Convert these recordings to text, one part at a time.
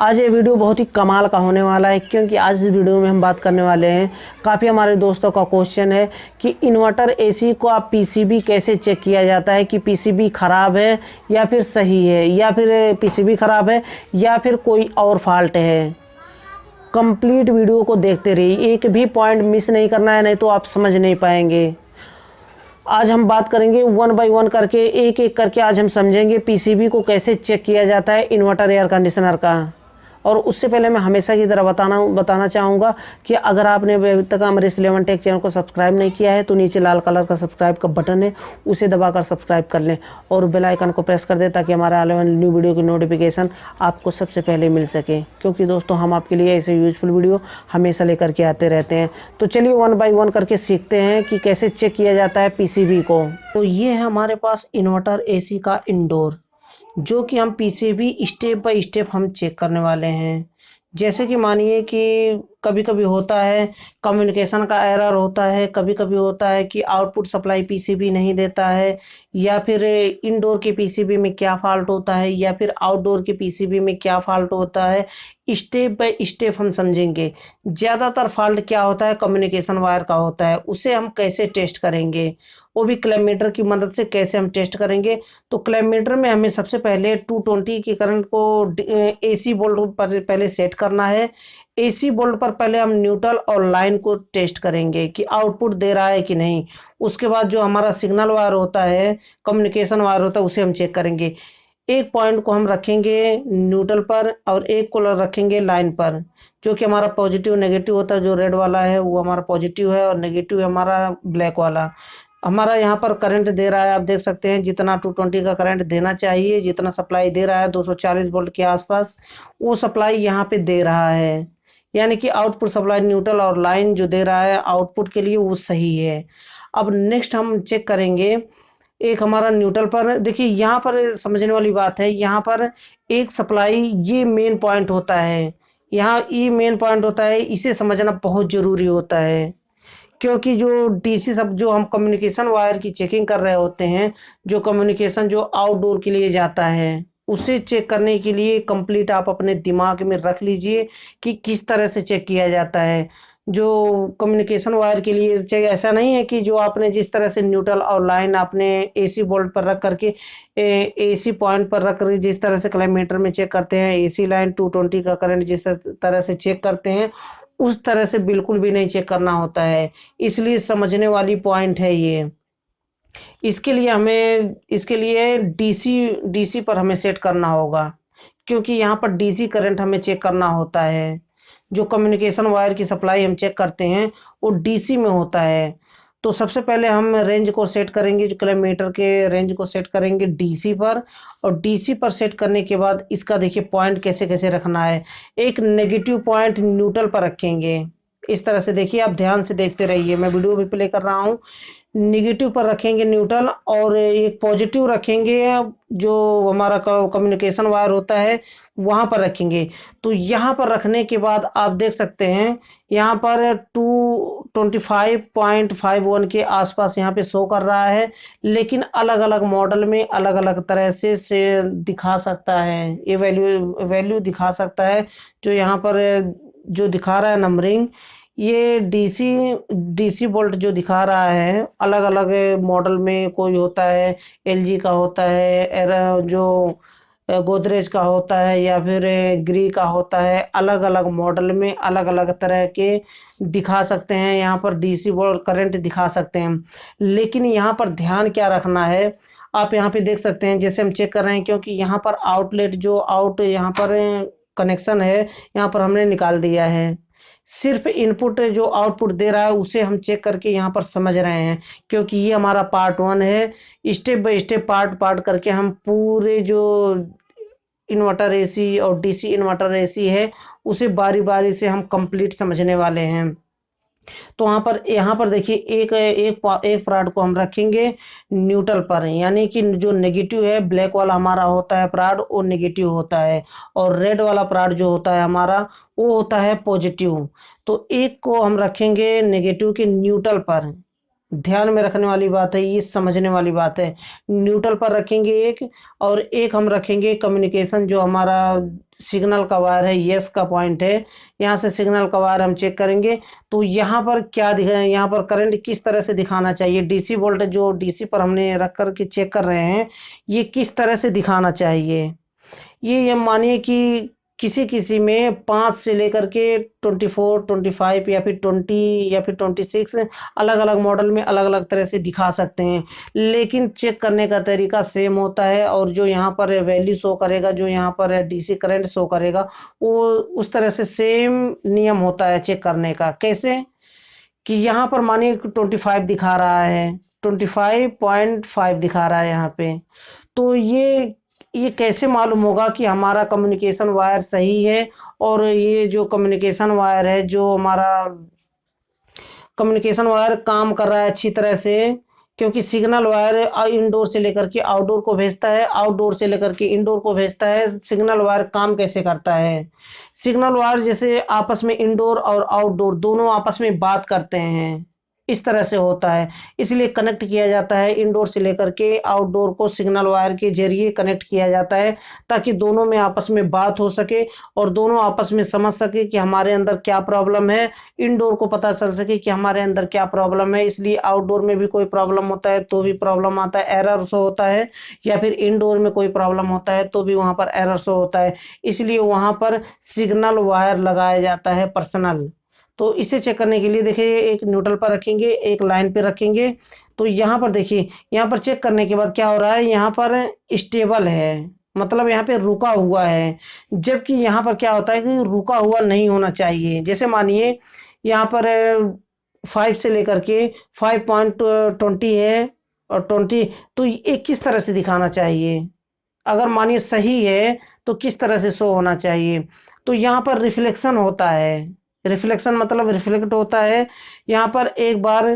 आज ये वीडियो बहुत ही कमाल का होने वाला है, क्योंकि आज इस वीडियो में हम बात करने वाले हैं। काफ़ी हमारे दोस्तों का क्वेश्चन है कि इन्वर्टर एसी को आप पीसीबी कैसे चेक किया जाता है कि पीसीबी ख़राब है या फिर सही है, या फिर पीसीबी ख़राब है या फिर कोई और फॉल्ट है। कंप्लीट वीडियो को देखते रहिए, एक भी पॉइंट मिस नहीं करना है, नहीं तो आप समझ नहीं पाएंगे। आज हम बात करेंगे वन बाय वन करके, एक एक करके आज हम समझेंगे पीसीबी को कैसे चेक किया जाता है इन्वर्टर एयर कंडीशनर का। और उससे पहले मैं हमेशा की तरह बताना चाहूँगा कि अगर आपने अभी तक हमारे इस11 टेक चैनल को सब्सक्राइब नहीं किया है तो नीचे लाल कलर का सब्सक्राइब का बटन है, उसे दबाकर सब्सक्राइब कर लें और बेल आइकन को प्रेस कर दें ताकि हमारे आने वाले न्यू वीडियो की नोटिफिकेशन आपको सबसे पहले मिल सके। क्योंकि दोस्तों हम आपके लिए ऐसे यूजफुल वीडियो हमेशा लेकर के आते रहते हैं। तो चलिए वन बाई वन करके सीखते हैं कि कैसे चेक किया जाता है पीसीबी को। तो ये है हमारे पास इन्वर्टर एसी का इंडोर, जो कि हम पीसीबी स्टेप बाय स्टेप हम चेक करने वाले हैं। जैसे कि मानिए कि कभी कभी होता है कम्युनिकेशन का एरर होता है, कभी कभी होता है कि आउटपुट सप्लाई पीसीबी नहीं देता है, या फिर इनडोर के पीसीबी में क्या फॉल्ट होता है, या फिर आउटडोर के पीसीबी में क्या फॉल्ट होता है। स्टेप बाय स्टेप हम समझेंगे। ज़्यादातर फॉल्ट क्या होता है, कम्युनिकेशन वायर का होता है, उसे हम कैसे टेस्ट करेंगे, वो भी क्लैम की मदद से कैसे हम टेस्ट करेंगे। तो क्लैम में हमें सबसे पहले 220 की करंट को एसी वोल्ट पर पहले सेट करना है। एसी वोल्ट पर पहले हम न्यूट्रल और लाइन को टेस्ट करेंगे कि आउटपुट दे रहा है कि नहीं। उसके बाद जो हमारा सिग्नल वायर होता है, कम्युनिकेशन वायर होता है, उसे हम चेक करेंगे। एक पॉइंट को हम रखेंगे न्यूट्रल पर और एक को रखेंगे लाइन पर, जो कि हमारा पॉजिटिव नेगेटिव होता है। जो रेड वाला है वो हमारा पॉजिटिव है और नेगेटिव है हमारा ब्लैक वाला। हमारा यहाँ पर करंट दे रहा है, आप देख सकते हैं जितना 220 का करंट देना चाहिए, जितना सप्लाई दे रहा है 240 वोल्ट के आसपास, वो सप्लाई यहाँ पे दे रहा है। यानी कि आउटपुट सप्लाई न्यूट्रल और लाइन जो दे रहा है आउटपुट के लिए वो सही है। अब नेक्स्ट हम चेक करेंगे एक हमारा न्यूट्रल पर। देखिए यहाँ पर समझने वाली बात है, यहाँ पर एक सप्लाई ये मेन पॉइंट होता है, यहाँ ये मेन पॉइंट होता है, इसे समझना बहुत ज़रूरी होता है। क्योंकि जो डीसी सब जो हम कम्युनिकेशन वायर की चेकिंग कर रहे होते हैं, जो कम्युनिकेशन जो आउटडोर के लिए जाता है, उसे चेक करने के लिए कंप्लीट आप अपने दिमाग में रख लीजिए कि किस तरह से चेक किया जाता है। जो कम्युनिकेशन वायर के लिए चेक ऐसा नहीं है कि जो आपने जिस तरह से न्यूट्रल और लाइन आपने एसी बोल्ट पर रख करके एसी पॉइंट पर रख कर जिस तरह से क्लाइमेटर में चेक करते हैं, एसी लाइन 220 का करंट जिस तरह से चेक करते हैं, उस तरह से बिल्कुल भी नहीं चेक करना होता है। इसलिए समझने वाली पॉइंट है ये। इसके लिए डीसी डीसी पर हमें सेट करना होगा, क्योंकि यहाँ पर डीसी करंट हमें चेक करना होता है। जो कम्युनिकेशन वायर की सप्लाई हम चेक करते हैं वो डीसी में होता है। तो सबसे पहले हम रेंज को सेट करेंगे, जो किलोमीटर के रेंज को सेट करेंगे डीसी पर। और डीसी पर सेट करने के बाद इसका देखिए पॉइंट कैसे कैसे रखना है। एक नेगेटिव पॉइंट न्यूट्रल पर रखेंगे, इस तरह से देखिए, आप ध्यान से देखते रहिए, मैं वीडियो भी प्ले कर रहा हूँ। निगेटिव पर रखेंगे न्यूट्रल और एक पॉजिटिव रखेंगे, जो हमारा कम्युनिकेशन वायर होता है वहाँ पर रखेंगे। तो यहाँ पर रखने के बाद आप देख सकते हैं यहाँ पर 225.51 के आसपास यहाँ पे शो कर रहा है, लेकिन अलग अलग मॉडल में अलग अलग तरह से दिखा सकता है, ये वैल्यू दिखा सकता है। जो यहाँ पर जो दिखा रहा है नंबरिंग, ये डीसी बोल्ट जो दिखा रहा है अलग अलग मॉडल में, कोई होता है एलजी का होता है, जो गोदरेज का होता है, या फिर ग्री का होता है। अलग अलग मॉडल में अलग अलग तरह के दिखा सकते हैं, यहाँ पर डीसी बोल्ट करंट दिखा सकते हैं। लेकिन यहाँ पर ध्यान क्या रखना है, आप यहाँ पे देख सकते हैं जैसे हम चेक कर रहे हैं, क्योंकि यहाँ पर आउटलेट जो यहाँ पर कनेक्शन है यहाँ पर हमने निकाल दिया है। सिर्फ इनपुट जो आउटपुट दे रहा है उसे हम चेक करके यहाँ पर समझ रहे हैं, क्योंकि ये हमारा पार्ट 1 है। Step by step part part करके हम पूरे जो इन्वर्टर एसी और डीसी इन्वर्टर एसी है उसे बारी बारी से हम कंप्लीट समझने वाले हैं। तो यहाँ पर देखिए एक एक प्राड को हम रखेंगे न्यूट्रल पर, यानी कि जो नेगेटिव है, ब्लैक वाला हमारा होता है प्राड, वो नेगेटिव होता है, और रेड वाला प्राड जो होता है हमारा वो होता है पॉजिटिव। तो एक को हम रखेंगे नेगेटिव के न्यूट्रल पर, ध्यान में रखने वाली बात है, ये समझने वाली बात है। न्यूट्रल पर रखेंगे एक, और एक हम रखेंगे कम्युनिकेशन, जो हमारा सिग्नल का वायर है, यस का पॉइंट है, यहाँ से सिग्नल का वायर हम चेक करेंगे। तो यहाँ पर क्या दिखा है, यहाँ पर करंट किस तरह से दिखाना चाहिए, डीसी वोल्टेज जो डीसी पर हमने रख कर के चेक कर रहे हैं, ये किस तरह से दिखाना चाहिए। ये मानिए कि किसी किसी में 5 से लेकर के 24, 25 या फिर 20 या फिर 26 अलग अलग मॉडल में अलग अलग तरह से दिखा सकते हैं, लेकिन चेक करने का तरीका सेम होता है। और जो यहाँ पर वैल्यू शो करेगा, जो यहाँ पर डीसी करंट शो करेगा, वो उस तरह से सेम नियम होता है चेक करने का। कैसे कि यहाँ पर मानिए 25 दिखा रहा है, 25.5 दिखा रहा है यहाँ पे, तो ये कैसे मालूम होगा कि हमारा कम्युनिकेशन वायर सही है। और ये जो कम्युनिकेशन वायर है, जो हमारा कम्युनिकेशन वायर काम कर रहा है अच्छी तरह से, क्योंकि सिग्नल वायर इंडोर से लेकर के आउटडोर को भेजता है, आउटडोर से लेकर के इंडोर को भेजता है। सिग्नल वायर काम कैसे करता है, सिग्नल वायर जैसे आपस में इंडोर और आउटडोर दोनों आपस में बात करते हैं, इस तरह से होता है। इसलिए कनेक्ट किया जाता है, इंडोर से लेकर के आउटडोर को सिग्नल वायर के जरिए कनेक्ट किया जाता है, ताकि दोनों में आपस में बात हो सके और दोनों आपस में समझ सके कि हमारे अंदर क्या प्रॉब्लम है, इंडोर को पता चल सके कि हमारे अंदर क्या प्रॉब्लम है। इसलिए आउटडोर में भी कोई प्रॉब्लम होता है तो भी प्रॉब्लम आता है, एरर शो होता है, या फिर इंडोर में कोई प्रॉब्लम होता है तो भी वहाँ पर एरर शो होता है। इसलिए वहाँ पर सिग्नल वायर लगाया जाता है पर्सनल। तो इसे चेक करने के लिए देखिए, एक न्यूट्रल पर रखेंगे, एक लाइन पे रखेंगे। तो यहाँ पर देखिए, यहाँ पर चेक करने के बाद क्या हो रहा है, यहाँ पर स्टेबल है, मतलब यहाँ पे रुका हुआ है। जबकि यहाँ पर क्या होता है कि रुका हुआ नहीं होना चाहिए। जैसे मानिए यहाँ पर 5 से लेकर के 5.20 है और 20, तो ये किस तरह से दिखाना चाहिए, अगर मानिए सही है तो किस तरह से शो होना चाहिए। तो यहाँ पर रिफ्लेक्शन होता है, रिफ्लेक्शन मतलब रिफ्लेक्ट होता है। यहाँ पर एक बार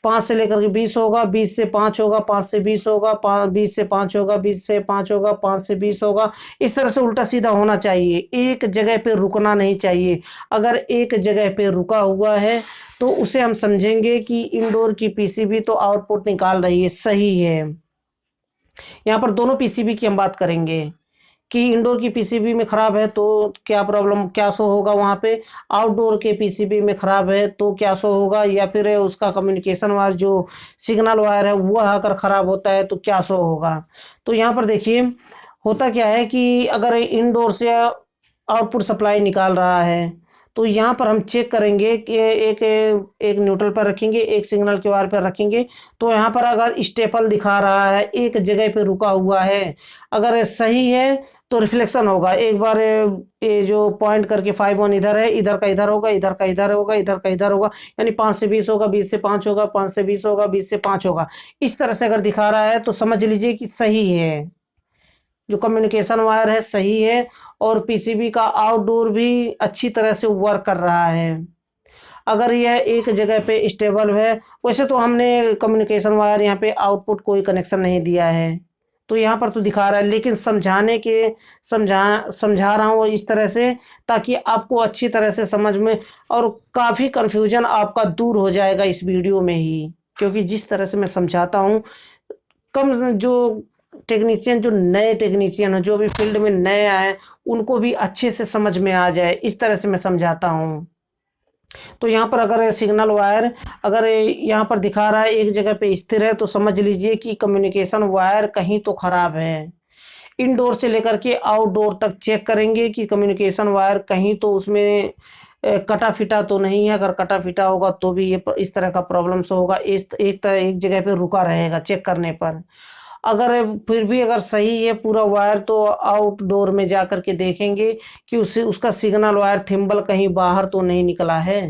5 से लेकर के 20 होगा, 20 से 5 होगा, 5 से 20 होगा, 20 से 5 होगा, 20 से 5 होगा, 5 से 20 होगा। इस तरह से उल्टा सीधा होना चाहिए, एक जगह पे रुकना नहीं चाहिए। अगर एक जगह पे रुका हुआ है तो उसे हम समझेंगे कि इंडोर की पीसीबी तो आउटपुट निकाल रही है, सही है। यहाँ पर दोनों पीसीबी की हम बात करेंगे कि इंडोर की पीसीबी में खराब है तो क्या प्रॉब्लम, क्या शो होगा वहाँ पे, आउटडोर के पीसीबी में खराब है तो क्या शो होगा, या फिर उसका कम्युनिकेशन वायर जो सिग्नल वायर है वह अगर खराब होता है तो क्या शो होगा। तो यहाँ पर देखिए होता क्या है कि अगर इंडोर से आउटपुट सप्लाई निकाल रहा है तो यहाँ पर हम चेक करेंगे कि एक न्यूट्रल पर रखेंगे, एक सिग्नल के वायर पर रखेंगे। तो यहाँ पर अगर स्टेपल दिखा रहा है, एक जगह पे रुका हुआ है, अगर सही है तो रिफ्लेक्शन होगा। एक बार ये जो पॉइंट करके 5 1 इधर है, इधर का इधर होगा, इधर का इधर होगा, इधर का इधर होगा, यानी 5 से 20 होगा, 20 से 5 होगा, 5 से 20 होगा, 20 से 5 होगा। इस तरह से अगर दिखा रहा है तो समझ लीजिए कि सही है, जो कम्युनिकेशन वायर है सही है, और पीसीबी का आउटडोर भी अच्छी तरह से वर्क कर रहा है। अगर यह एक जगह पे स्टेबल है, वैसे तो हमने कम्युनिकेशन वायर यहाँ पे आउटपुट कोई कनेक्शन नहीं दिया है, तो यहाँ पर तो दिखा रहा है, लेकिन समझा रहा हूँ इस तरह से ताकि आपको अच्छी तरह से समझ में, और काफ़ी कन्फ्यूजन आपका दूर हो जाएगा इस वीडियो में ही, क्योंकि जिस तरह से मैं समझाता हूँ, कम जो टेक्नीशियन, जो नए टेक्नीशियन है, जो भी फील्ड में नए आए, उनको भी अच्छे से समझ में आ जाए, इस तरह से मैं समझाता हूँ। तो यहाँ पर अगर सिग्नल वायर अगर यहाँ पर दिखा रहा है एक जगह पे स्थिर है, तो समझ लीजिए कि कम्युनिकेशन वायर कहीं तो खराब है। इंडोर से लेकर के आउटडोर तक चेक करेंगे कि कम्युनिकेशन वायर कहीं तो उसमें कटा फिटा तो नहीं है। अगर कटा फिटा होगा तो भी ये इस तरह का प्रॉब्लम्स होगा, एक जगह पे रुका रहेगा चेक करने पर। अगर फिर भी अगर सही है पूरा वायर, तो आउटडोर में जा कर के देखेंगे कि उसका सिग्नल वायर थिम्बल कहीं बाहर तो नहीं निकला है।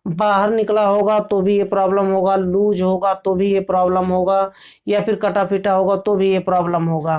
बाहर निकला होगा तो भी ये प्रॉब्लम होगा, लूज होगा तो भी ये प्रॉब्लम होगा, या फिर कटा फिटा होगा तो भी ये प्रॉब्लम होगा।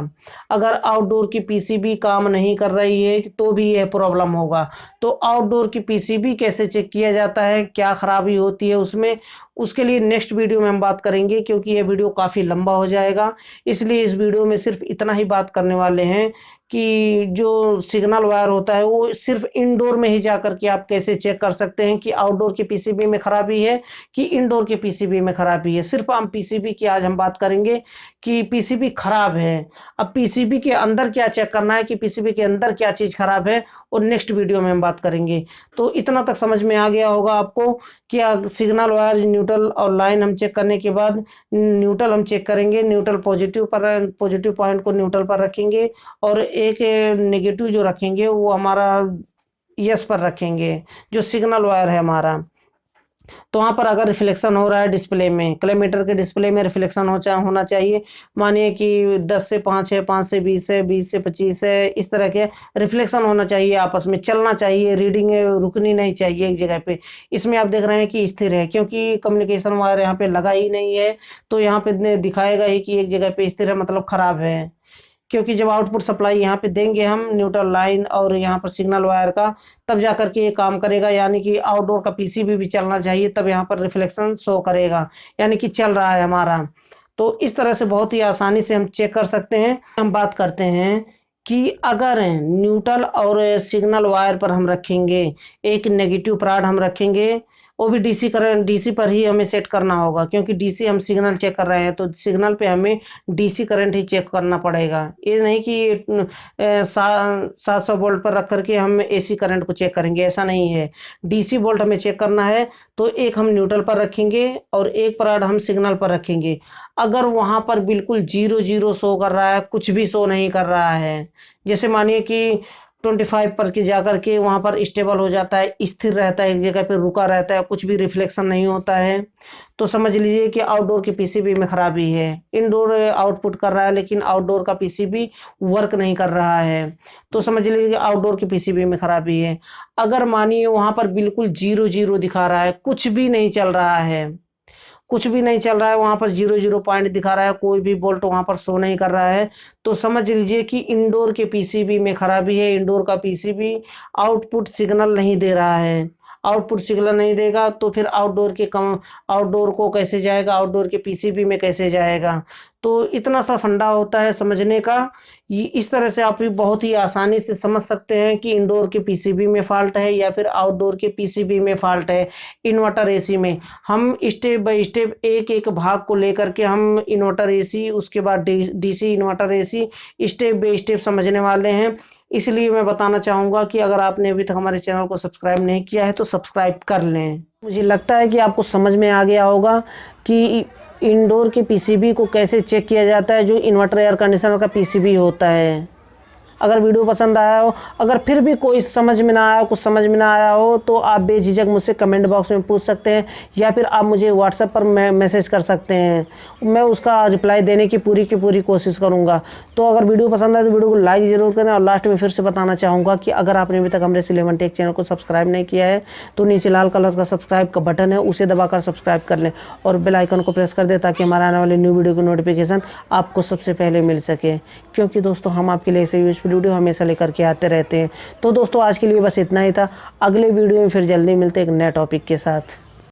अगर आउटडोर की पीसीबी काम नहीं कर रही है तो भी ये प्रॉब्लम होगा। तो आउटडोर की पीसीबी कैसे चेक किया जाता है, क्या खराबी होती है उसमें, उसके लिए नेक्स्ट वीडियो में हम बात करेंगे, क्योंकि ये वीडियो काफ़ी लंबा हो जाएगा। इसलिए इस वीडियो में सिर्फ इतना ही बात करने वाले हैं कि जो सिग्नल वायर होता है वो सिर्फ इंडोर में ही जाकर के आप कैसे चेक कर सकते हैं कि आउटडोर के पीसीबी में खराबी है कि इंडोर के पीसीबी में खराबी है। सिर्फ हम पीसीबी की आज हम बात करेंगे कि पीसीबी खराब है। अब पीसीबी के अंदर क्या चेक करना है कि पीसीबी के अंदर क्या चीज़ खराब है, और नेक्स्ट वीडियो में हम बात करेंगे। तो इतना तक समझ में आ गया होगा आपको कि सिग्नल वायर, न्यूट्रल और लाइन हम चेक करने के बाद न्यूट्रल हम चेक करेंगे, न्यूट्रल पॉजिटिव पॉइंट को न्यूट्रल पर रखेंगे और एक नेगेटिव जो रखेंगे वो हमारा यस पर रखेंगे, जो सिग्नल वायर है हमारा। तो वहाँ पर अगर रिफ्लेक्शन हो रहा है डिस्प्ले में, किलोमीटर के डिस्प्ले में रिफ्लेक्शन होना चाहिए। मानिए कि 10 से 5 है, 5 से 20 है, 20 से 25 है, इस तरह के रिफ्लेक्शन होना चाहिए, आपस में चलना चाहिए, रीडिंग रुकनी नहीं चाहिए एक जगह पे। इसमें आप देख रहे हैं कि स्थिर है, क्योंकि कम्युनिकेशन वायर यहाँ पे लगा ही नहीं है, तो यहाँ पे दिखाएगा ही कि एक जगह पे स्थिर है, मतलब खराब है। क्योंकि जब आउटपुट सप्लाई यहाँ पे देंगे हम न्यूट्रल लाइन और यहाँ पर सिग्नल वायर का, तब जा करके ये काम करेगा। यानी कि आउटडोर का पीसीबी भी चलना चाहिए, तब यहाँ पर रिफ्लेक्शन शो करेगा, यानी कि चल रहा है हमारा। तो इस तरह से बहुत ही आसानी से हम चेक कर सकते हैं। हम बात करते हैं कि अगर न्यूट्रल और सिग्नल वायर पर हम रखेंगे एक नेगेटिव प्राड हम रखेंगे, वो भी डीसी करंट, डीसी पर ही हमें सेट करना होगा, क्योंकि डीसी हम सिग्नल चेक कर रहे हैं, तो सिग्नल पे हमें डीसी करंट ही चेक करना पड़ेगा। ये नहीं कि 700 वोल्ट पर रख करके हम एसी करंट को चेक करेंगे, ऐसा नहीं है। डीसी वोल्ट हमें चेक करना है, तो एक हम न्यूट्रल पर रखेंगे और एक प्राड हम सिग्नल पर रखेंगे। अगर वहाँ पर बिल्कुल 0 शो कर रहा है, कुछ भी शो नहीं कर रहा है, जैसे मानिए कि 25 पर के जाकर के वहाँ पर स्टेबल हो जाता है, स्थिर रहता है, एक जगह पे रुका रहता है, कुछ भी रिफ्लेक्शन नहीं होता है, तो समझ लीजिए कि आउटडोर के पीसीबी में खराबी है। इंडोर आउटपुट कर रहा है लेकिन आउटडोर का पीसीबी वर्क नहीं कर रहा है, तो समझ लीजिए कि आउटडोर के पीसीबी में खराबी है। अगर मानिए वहाँ पर बिल्कुल 0 दिखा रहा है, कुछ भी नहीं चल रहा है, कुछ भी नहीं चल रहा है, वहां पर 0 पॉइंट दिखा रहा है, कोई भी बोल्ट वहां पर शो नहीं कर रहा है, तो समझ लीजिए कि इंडोर के पीसीबी में खराबी है। इंडोर का पीसीबी आउटपुट सिग्नल नहीं दे रहा है, आउटपुट सिग्नल नहीं देगा तो फिर आउटडोर को कैसे जाएगा, आउटडोर के पीसीबी में कैसे जाएगा। तो इतना सा फंडा होता है समझने का। इस तरह से आप भी बहुत ही आसानी से समझ सकते हैं कि इंडोर के पीसीबी में फॉल्ट है या फिर आउटडोर के पीसीबी में फॉल्ट है। इन्वर्टर एसी में हम स्टेप बाय स्टेप एक एक भाग को लेकर के हम इन्वर्टर एसी, उसके बाद DC inverter AC step by step समझने वाले हैं। इसलिए मैं बताना चाहूँगा कि अगर आपने अभी तक हमारे चैनल को सब्सक्राइब नहीं किया है तो सब्सक्राइब कर लें। मुझे लगता है कि आपको समझ में आ गया होगा कि इंडोर के पीसीबी को कैसे चेक किया जाता है, जो इन्वर्टर एयर कंडीशनर का पीसीबी होता है। अगर वीडियो पसंद आया हो, अगर फिर भी कोई समझ में ना आया, कुछ समझ में ना आया हो, तो आप बेझिझक मुझसे कमेंट बॉक्स में पूछ सकते हैं या फिर आप मुझे व्हाट्सएप पर मैसेज कर सकते हैं। मैं उसका रिप्लाई देने की पूरी कोशिश करूंगा। तो अगर वीडियो पसंद आए तो वीडियो को लाइक ज़रूर करें। और लास्ट में फिर से बताना चाहूँगा कि अगर आपने अभी तक हमारे सिलेवन टेक चैनल को सब्सक्राइब नहीं किया है तो नीचे लाल कलर का सब्सक्राइब का बटन है, उसे दबाकर सब्सक्राइब कर लें और बेल आइकन को प्रेस कर दें ताकि हमारे आने वाले न्यू वीडियो की नोटिफिकेशन आपको सबसे पहले मिल सके। क्योंकि दोस्तों हम आपके लिए ऐसे यूजफुल वीडियो हमेशा लेकर के आते रहते हैं। तो दोस्तों आज के लिए बस इतना ही था। अगले वीडियो में फिर जल्दी मिलते हैं एक नए टॉपिक के साथ।